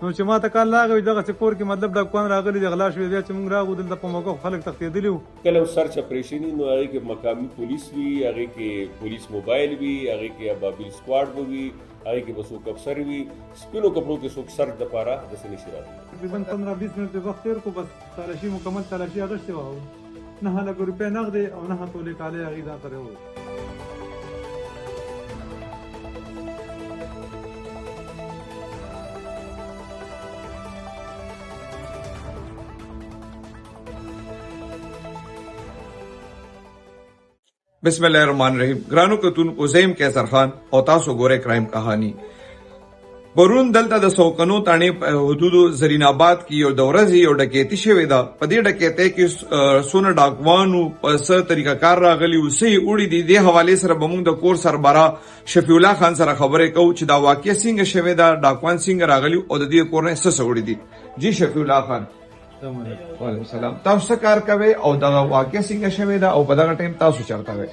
نو چې ما ته کال راغی دغسې کور کې مطلب ډاکوان راغلي دي غلا شوې بیا چې موږ راغلو دلته په موقع خلک تښتېدلي وو. کله سرچ اپریشن نو هغه کې مقامی پولیس وي، هغه کې پولیس موبایل وي، هغه کې ابابیل سکواډ وي، هغه کې به څوک افسر وي، سپینو کپړو کې څوک سرچ دپاره داسې نشي راتلی. تقریبا 15-20 منټ وخت تېر کړو، بس تلاشي مکمل تلاشي اخیستې وه. 9 لکه روپۍ نغدې او 9 تولې کالۍ هغې ځان سره وو. بسم الله الرحمن الرحیم. ګرانو کتونکو زیم کیسر خان او تاسو ګوره کرایم کہانی. پرون دلته د سوکنو تانې حدودو زرین آباد کې یو د ورځې یو ډکیتي شوې ده. په دې ډکیتۍ کې څونه ډاکوانو په څه طریقه کار راغلي او څه یې وړي دي. دې حوالې سره به موږ د کور سربراہ شفیع الله خان سره خبرې کوو چې دا واقع څنګه شوې ده، ډاکوان څنګه راغلي او د دې کور نه څه وړي دي. جی شفیع الله خان. وعلیکم السلام. تاسو څه کار کوئ او دا واقع څنګه شوې ده او په دغه ټایم تاسو چېرته وئ؟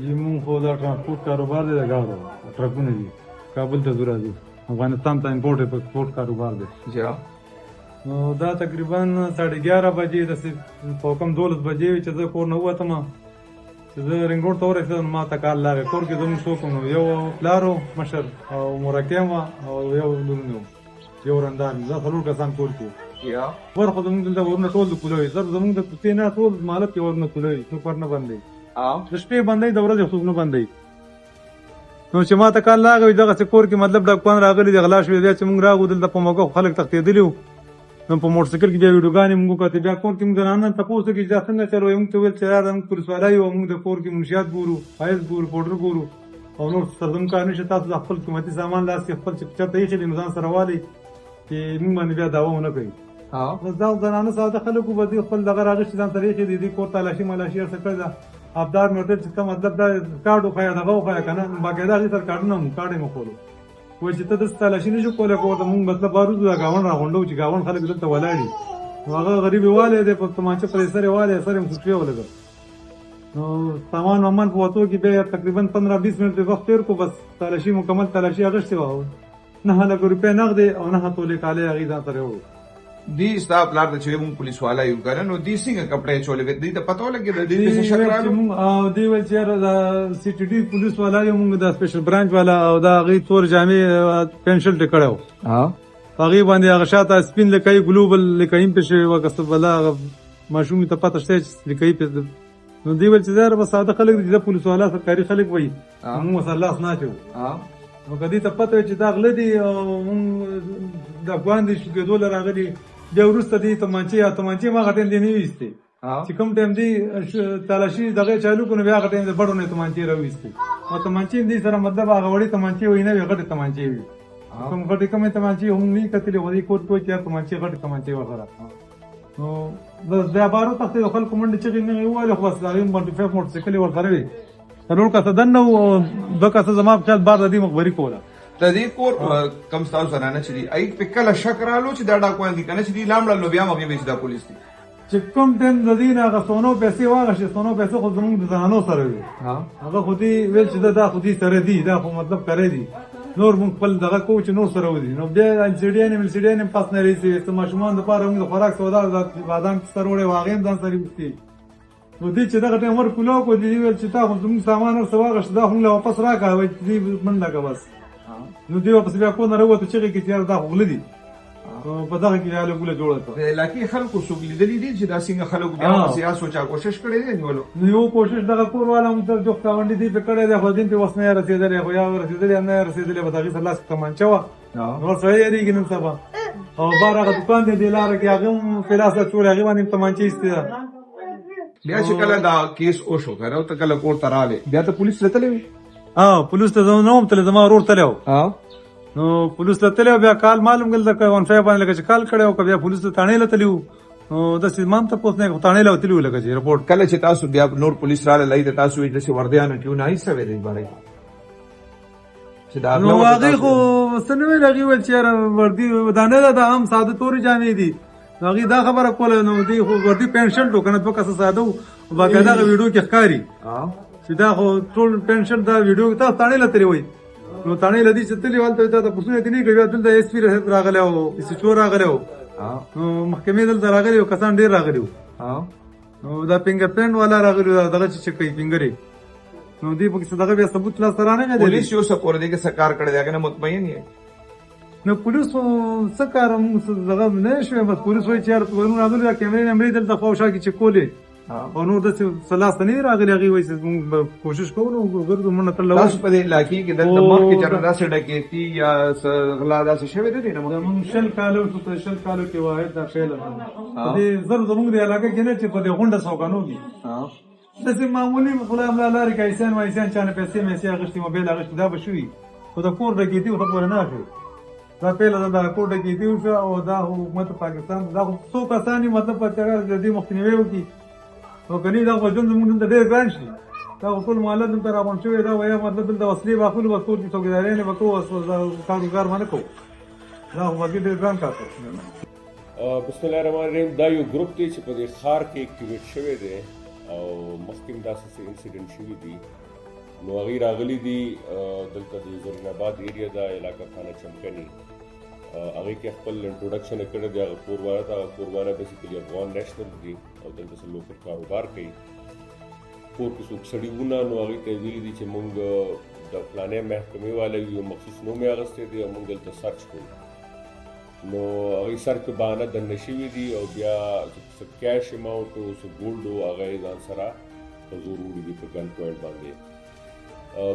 جی مونږ خو دا ټرانسپورټ کاروبار دی، د ګاډو ټرکونه دي، کابل ته ځو راځي، افغانستان ته امپورټ ایکسپورټ کاروبار دی. جی نو دا تقریبا 11:30 بجې داسې په کم 12 بجې وي چې زه کور نه ووتم. چې زه رنګ روډ ته ورسېدم ما ته کال راغی. کور کې زموږ څوک نو یو پلار و مشر او مورکیم وه او یو لور مې و، یو رندار مې. دا 4 کسان کور کې وو. ور خو زموږ دلته ورونه ټول د کولوي سر زموږ د کوڅې نه ټول مالک کې ورونه کولوي، څوک ورنه بندوي، د شپې بندوي، د ورځې څوک نه بندوي. نو چې ما ته کال راغی دغسې کور کې مطلب ډاکوان راغلي دي غلا شوې بیا چې موږ راغلو دلته په موقع خلک تښتېدلي وو. نو په موټرسایکل کې بیا ویډیوګانې موږ وکتې. بیا کور کې موږ د نانه تپوس وکړي چې دا څنګه چلوئ. موږ ته ویل چې یاره موږ پولیس والا یو، موږ د کور کې منشیات ګورو، فایز ګورو، پوډر ګورو او نور سره زموږ کار نشته. تاسو د خپل قیمتي سامان لاس کې خپل چې چېرته ایښی دی نو ځان سره والئ چې موږ باندې بیا دعوه ونه کوي. بس دا زنانه ساده خلکو به دوی خپل دغه راغېستې ځان سره ایښي دي، دوی کور تلاشي ملاشي هر څه کړې ده. ابدار مې ورته چې ته مطلب دا کارډ وښیه دغه وښیه که نه، باقاعده هغې سره کارډونه هم کارډ یې مو ښودو. وایي چې ته داسې تلاشي نه شو کولی که ورته مونږ مطلب باروزو دا ګاونډ راغونډو چې ګاونډ خلک دلته ولاړ دي. نو هغه غریب یې والی دی، په تمانچه پر یې سر یې والی، سر یې مسوټې ولګه. نو سامان وامان په وتو کې بیا تقریبا 15-20 منټ وخت تېر کړو، بس تلاشي مکمل تلاشي اخیستې وه. 9 لکه روپۍ نغدې او 9 تولې کالۍ هغې ځان سره وړو. دی ستا پلار د چې موږ پولیس والا یو کنه نو دی څنګه کپړې چولې وې؟ دی ته پته ولګېده دی څه شک راغلو؟ دی ویل چې یاره د سی ټي ډي پولیس والا یو، موږ د سپیشل برانچ والا او د هغې تور جامې پینشل ټې کړی و. په هغې باندې هغه شاته سپین لکۍ ګلوبل لکۍ پې شوې وه، که بله هغه ماشوم ته پته شته چې لکۍ پې. نو دی ویل چې دا یاره بس ساده خلک دي چې دا پولیس والا سرکاري خلک وایي، موږ ورسره لاس نه اچوو. نو که دې ته پته وي چې دا غله دي او موږ د افغان دي شو کېدو له راغلي. بیا وروسته دې تمانچې ما هغه ټایم دې نه ویستې چې کوم ټایم دې تلاشي دغه چالو کړو بیا هغه ټایم د بډو نه تمانچې راویستې او تمانچې دې سره مطلب هغه وړې تمانچې وي نه وي، غټې تمانچې وي. کوم غټې کمې تمانچې هم نه کتلې خو دې کور کې چې تمانچې غټې تمانچې ورسره. نو بس بیا بارو تختې د خلکو منډې چغې نه وویلې خو بس هغې 25 موټرسایکل یې ورسره وي. 4 کسه دننه وو او 2 کسه زما په خیال بار د دې مخبري کوله. د دې کور کم ستاسو زنانه چې دي هغې په کله شک رالو چې دا ډاکوان دي که نه چې دوی لاړل نو بیا هم هغې وایي چې دا پولیس دي؟ چې کوم ټایم د دې نه هغه سونو پیسې واخېستې، سونو پیسې خو زموږ د زنانو سره وي. هغه خو دې ویل چې دا خو دې سره دي، دا خو مطلب کری دي، نور موږ خپل دغه کوو چې نور سره ودي. نو بیا السیډیانې ملسیډیانې هم پاس نه رسېږي، څه ماشومان دپاره موږ د خوراک سودا بادام سر وړی و هغې هم ځان سره ویستې. نو دې چې دغه ټایم ور کولاو کړو دې ویل چې تا خو زموږ سامان ور څه واخېست، دا خو موږ له واپس راکړه، وایي چې دې منډه کړه بس. نو دی واپس بیا کور نه راووتو چغې کړې چې یاره دا خو غله دي. په دغه کې هله ګوله جوړه کړه. د علاقې خلکو څوک لیدلي دي چې دا څنګه خلکو بیا واپس یا سوچا کوشش کړی دی نیولو؟ نو یو کوشش دغه کور والا هم تر جوخت ګاونډي دی پې کړی دی خو دین پې وس نه رسېدلی، خو یا رسېدلی یا نه رسېدلی به د هغې سره لاس کې تمانچه وه. نور سړی یارېږي نن سبا. او بار هغه دوکان دی دې لاره کې هغه هم پې لاس اچولې، هغې باندې هم تمانچه ایستې ده. بیا چې کله دا کیس وشو که نه ته کله کور ته راغلې بیا ته پولیس ته تللی وې؟ پولیس ته زه نه وم تللی، زما ورور تللی و. نو پولیس ته تللی و، بیا کال معلوم کړل د ونفای باندې لکه چې کال کړی و، که بیا پولیس ته تاڼې له تللي وو. نو داسې ما هم تپوس نه کړ، تاڼې له تللي وو لکه چې رپورټ. کله چې تاسو بیا نور پولیس راغلل هغې ته تاسو وایي داسې وردیانو کې ونه هېڅ څه ویل بارے نو هغې خو څه نه ویل، هغې ویل چې یاره وردي ودانه ده، دا هم ساده تورې جامې دي. نو هغې دا خبره کوله. نو دې خو وردي پینټ شرټ و که نه 2 کسه ساده و، باقاعده هغه ویډیو کې ښکاري چې دا خو ټول پینټ شرټ دا ویډیو تاسو تاڼې له تللي وایي. نو تانه لدی چې تلی والته ته پوښتنه دي نه کوي دلته اس پی راغلی او اس چور راغلی او نو محکمې دلته راغلی او کسان ډیر راغلی نو دا فنګر پرینټ والا راغلی دغه چې کوي فنګرې نو دی په څه دغه بیا ثبوت لا سره نه دی पुलिस यो सपोर दे के सरकार कर दिया कि मुतमईन है نو پولیس څه کار موږ دغه نه شوی بس پولیس وایي چې یار ورونه راغلی کیمرې نمبرې دلته خواوشا کې چې کولې او نور د سلاس نه راغلی هغه وایي چې موږ کوشش کوو نو ګرځو موږ تر لوس تاسو په دې علاقې کې د مخ کې چردا سره ډکېتی یا غلا دا څه شوی دی نو موږ شل کالو شل کالو کې واحد دا فعل دې زر زموږ د علاقې کې نه چې په دې غونډه سوګانو کې داسې معمولي غلام لارې کایسان وایسان چانه پیسې مېسې اغشتي موبایل اغشتي دا به شوي خو د کور ډکېتي ورته پورې نه اخلي دا پیله دا کور ډکېتي وشوه او دا حکومت پاکستان دا څو کسان یې مطلب په هغه د دې مخنیوی وکړي نو کني دا خو ژوند زموږ دلته ډېر ګران شي دا خو ټول محله دلته راغونډ شوی دا وایي مطلب دلته وسلې واخلو بس کور کې څوکیداري نه وکړو کاروبار باندې کوو دا خو باقي ډېر ګران کار دی بسم الله الرحمن الرحیم دا یو ګروپ دی چې په دې ښار کې اکټیویټ شوی دی او مخکې داسې انسیډنټ شوي دي نو هغوی راغلي دي دلته د زرین آباد ایریا دا علاقه خانه چمکني هغوی کې خپل انټروډکشن یې کړی دی هغه کورواله ته هغه کورواله بیسیکلي افغان نیشنل دي او دلته څه لوکل کاروبار کوي کور کې څوک سړي وونه نو هغوی ته یې ویلي دي چې موږ د فلانې محکمې والا یو مخصوص نوم یې اخیستی دی او موږ دلته سرچ کوو نو هغوی سر په بهانه دننه شوي دي او بیا څه کیش اماونټ او څه ګولډ و هغه یې ځان سره په زور وړي دي په ګن پوینټ باندې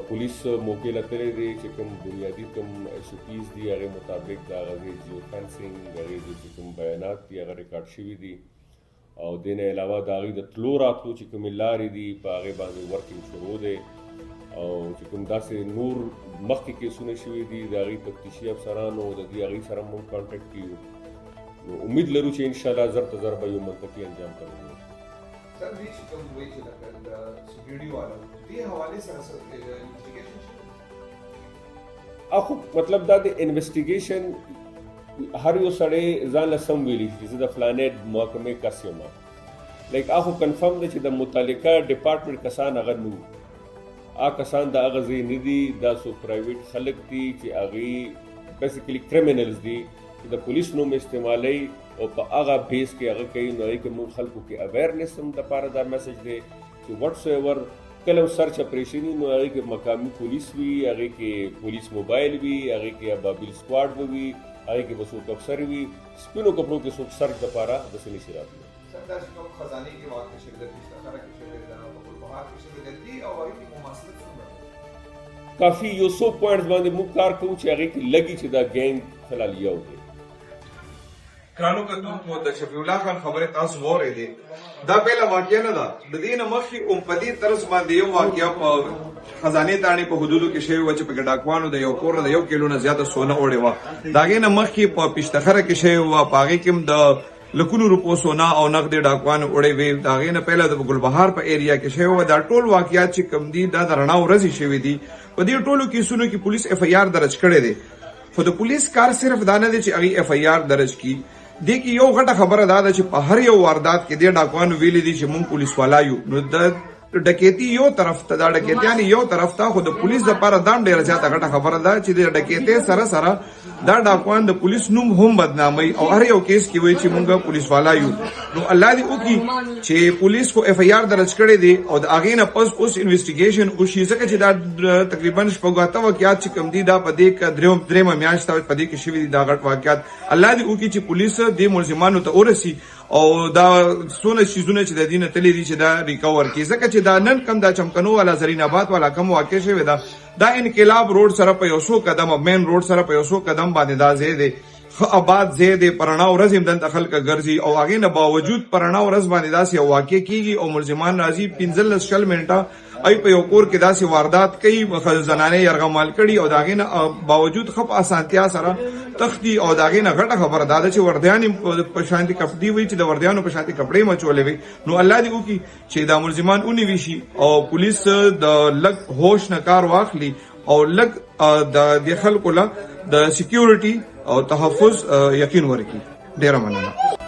پولیس موقع له تللی دی چې کوم بنیادي کوم ایس او پیز دي هغې مطابق د هغه جیو فینسنګ هغې د چې کوم بیانات دي هغه ریکارډ شوي دي او دې نه علاوه د هغې د تلو راتلو چې کومې لارې دي په هغې باندې ورکینګ شروع دی او چې کوم داسې نور مخکې کیسونه شوي دي د هغې تفتیشي افسرانو د دې هغې سره موږ کانټیکټ کیو نو امید لرو چې انشاءالله زر ته زر به یو منطقي انجام کوو سر دې چې کوم وایي چې د سکیورټي والا دې حوالې سره انویسټیګیشن اخو مطلب دا د انویسټیګیشن هر یو سړی ځان له سم ویلی چې زه د فلانې محکمې کس یم لایک اخو کنفرم دی چې د متعلقه ډپارټمنټ کسان هغه نه وو کسان د هغه ځای نه دي دا څو پرایویټ خلک دي چې هغوی بیسیکلي کرمینلز دي چې د پولیس نوم استعمالوي او په هغه بیس کې هغه کوي نو هغې کې موږ خلکو کې اویرنس هم دپاره دا میسج دی چې وټس ایور کله سرچ اپریشن وي نو هغې کې مقامي پولیس وي هغې کې پولیس موبایل وي هغې کې ابابیل سکواډ به وي هغې کې به څوک افسر وي سپینو کپړو کې څوک سرچ دپاره داسې نشي راتلی سر دا چې کوم خزانې کې واقع شوي ده پېشتخره کې شوي ده په ګلبهار کې شوي ده دې او هغې کې مماثلت څومره کافي یو څو پوینټس باندې موږ کار کوو چې هغې کې لګي چې دا ګینګ فلحال یو دی کرانو کتونکو د شفیع الله خان خبره تاسو واورېدې دا بله واقعه نه ده د دې نه مخکې په دې طرز باندې یو واقعه په خزانې تاڼې په حدودو کې شوې وه چې پکې ډاکوانو د یو کور د 1 کیلو نه زیاته سونه وړې وه د هغې نه مخکې په پېشتخره کې شوې وه په هغې کې هم د لکونو روپو سونا او نقد ډاکوان وړې وې د هغې نه پهله د ګلبهار په ایریا کې شوې وه دا ټول واقعات چې کوم دي دا د رڼا ورځې شوي دي په دې ټولو کیسونو کې پولیس اف آی آر درج کړی دی خو د پولیس کار صرف دا نه دی چې هغې اف آی آر درج کړي دې کې یو غټه خبره دا ده چې په هر یو واردات کې دې ډاکوانو ویلي دي چې موږ پولیس والا یو نو د ډکیتي یو طرف ته دا ډکیتیان یو طرف ته خو د پولیس لپاره دا ډېره زیاته غټه خبره ده چې د ډکیتۍ سره سره دا ډاکوان د پولیس نوم هم بدناموي او هر یو کیس کې وایي چې موږ پولیس والا یو نو الله دې وکړي چې پولیس خو اف آی آر درج کړی دی او د هغې نه پس اوس انویسټیګیشن وشي ځکه چې دا تقریبا شپږ اته واقعات چې کوم دي دا په دې درېیمه میاشت په دې کې شوي دي دا غټ واقعات الله دې وکړي چې پولیس دې ملزمانو ته ورسي او دا څونه شیزونه چې د دې نه تللي دي چې دا ریکور کړي ځکه چې دا نن کم دا چمکنو والا زرین آباد والا کم واقع شوې ده دا انقلاب روډ سره په 100 قدم مین روډ سره په 100 قدم باندې دا ځای دی آباد ځای دی په رڼا ورځ هم دلته خلک ګرځي او هغې نه باوجود په رڼا ورځ باندې داسې یو واقع کېږي او ملزمان راځي 15-20 منټه ای په یو کور کې داسې واردات کوي زنانې یرغمال کړي او د هغې نه باوجود ښه په اسانتیا سره تختی او د هغې نه غټه خبره دا ده چې وردیان په شانتي کپړې وي چې د وردیانو په شانتي کپړې مچولې وي نو الله دې وکړي چې دا ملزمان ونیوي شي او پولیس د لږ هوش نه کار واخلي او لږ د دې خلکو له د سکیورټي او تحفظ یقین ورکړي ډېره مننه